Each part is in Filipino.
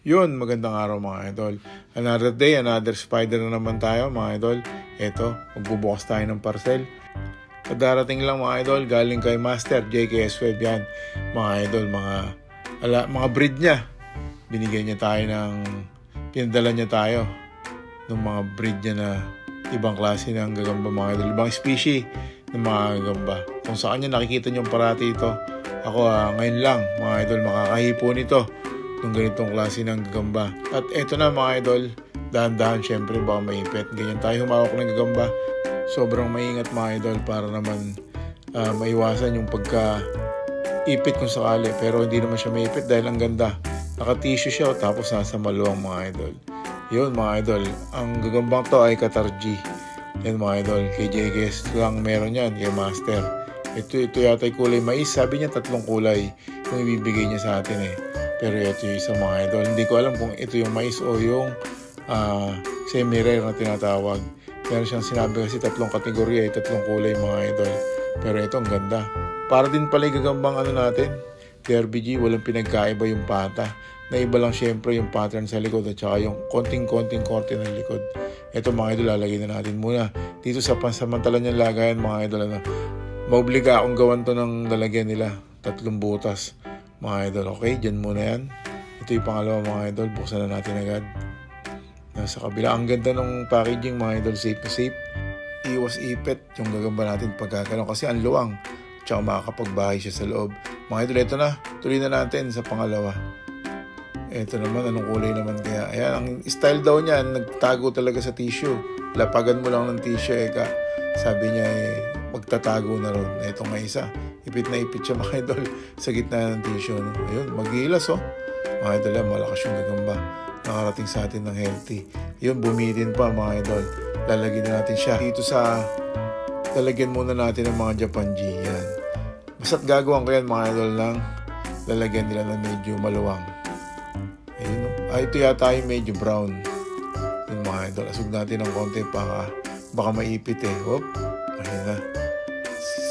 Yun, magandang araw mga idol. Another day, another spider na naman tayo mga idol. Eto, magbubukas tayo ng parcel. Kadarating lang mga idol, galing kay Master JKS Web yan. Mga idol, mga breed niya. Binigyan niya tayo pinadala niya tayo ng mga breed niya na ibang klase ng gagamba mga idol. Ibang species ng mga gagamba. Kung saan niya nakikita niyo parati ito. Ako ngayon lang mga idol makakahipo nito ng ganitong klase ng gagamba. At eto na mga idol, dahan-dahan syempre baka maipit. Ganyan tayo humawak ng gagamba. Sobrang maingat mga idol para naman maiwasan yung pagka-ipit kung sakali. Pero hindi naman siya maipit dahil ang ganda. Naka-tissue siya tapos nasa maluwang mga idol. Yun mga idol, ang gagambang to ay Qatar G. Yan mga idol, kay JKS lang meron yan, kay Master. Ito yata yung kulay mais. Sabi niya 3 kulay yung ibibigay niya sa atin eh. Pero ito yung isa mga idol. Hindi ko alam kung ito yung mais o yung semi-rare na tinatawag. Meron siyang sinabi kasi 3 kategorya, 3 kulay mga idol. Pero ito ang ganda. Para din pala yung gagambang natin, DRBG, walang pinagkaiba yung pata. Naiba lang syempre yung pattern sa likod at saka yung konting-konting korte ng likod. Ito mga idol, lalagay na natin muna. Dito sa pansamantala niyang lagayan mga idol, maobliga akong gawan to ng lalagyan nila. 3 butas. Mga idol, okay, dyan muna yan. Ito yung pangalawa mga idol, buksan na natin agad. Nasa kabila, ang ganda ng packaging mga idol, safe na safe. Iwas ipit yung gagamba natin pagkakaroon kasi ang luwang. Tsaka makakapagbahay siya sa loob. Mga idol, ito na, tuloy na natin sa pangalawa. Ito naman, anong kulay naman kaya? Ayan, ang style daw niya, nagtago talaga sa tissue. Lapagan mo lang ng tissue, sabi niya magtatago na ron. Ito nga isa. Ipit na ipit siya mga idol sa gitna ng tissue. No? Ayun, mag-iilas mga idol, malakas yung gagamba. Nakarating sa atin ng healthy. Yun, bumitin pa mga idol. Lalagyan na natin siya dito sa lalagyan muna natin ng mga Japan G. Yan. Basta't gagawin ko yan mga idol lang lalagyan nila ng medyo maluwang. Ayun, ito yata yung medyo brown. Yun mga idol. Asog natin ng konti baka maipit eh. Hop. Ayun na.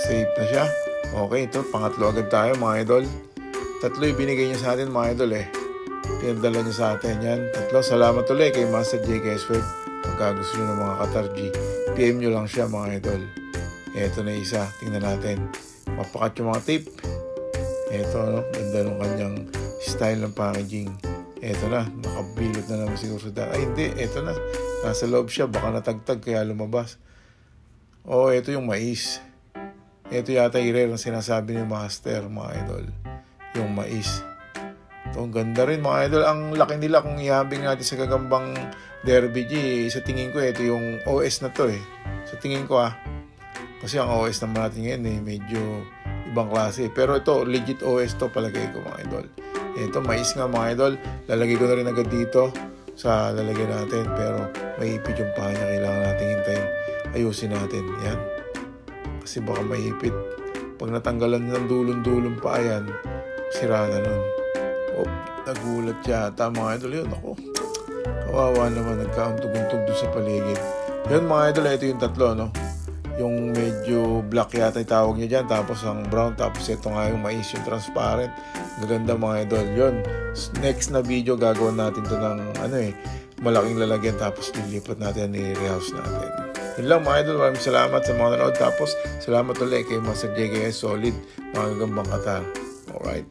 Safe na siya. Okay, ito. Pangatlo agad tayo mga idol. 3 ibinigay niya sa atin mga idol eh. Pinadala niya sa atin yan. 3. Salamat ulit kay Master JKS Web. Pagka gusto nyo ng mga Qatar G, PM nyo lang siya mga idol. Ito na isa. Tingnan natin. Mapakat yung mga tape. Ito, ganda ng kanyang style ng packaging. Ito na. Nakabilot na naman siguro sa daan. Ay, hindi. Ito na. Nasa loob siya. Baka natagtag kaya lumabas. Ito yung mais. Ito yata i-rare na sinasabi ni Master, mga idol. Yung mais. Ito, ang ganda rin, mga idol. Ang laki nila kung ihabing natin sa gagambang DRBG. Sa tingin ko, ito yung OS na to eh. Sa tingin ko kasi ang OS naman natin ngayon medyo ibang klase. Pero ito, legit OS to palagay ko, mga idol. Ito, mais nga, mga idol. Lalagay ko na rin agad dito sa lalagyan natin. Pero may ipit yung paa niya. Kailangan natin hintayin. Ayusin natin. Yan. Kasi baka maipit. Pag natanggalan ng dulong-dulong pa yan, sira na nun. Nagulat yata mga idol yun. Ako, kawawa naman. Nagkauntog-untog doon sa paligid. Yun mga idol, ito yung 3, no? Yung medyo black yata yung tawag niya dyan. Tapos ang brown. Tapos ito nga yung mais, yung transparent. Gaganda mga idol. Yun. Next na video, gagawin natin to ng malaking lalagyan. Tapos lilipat natin, i-rehouse natin. Yun lang mga idol, maraming salamat sa mga nanood. Tapos salamat ulit kay Master JKS Solid, mga gagambang Qatar. Alright.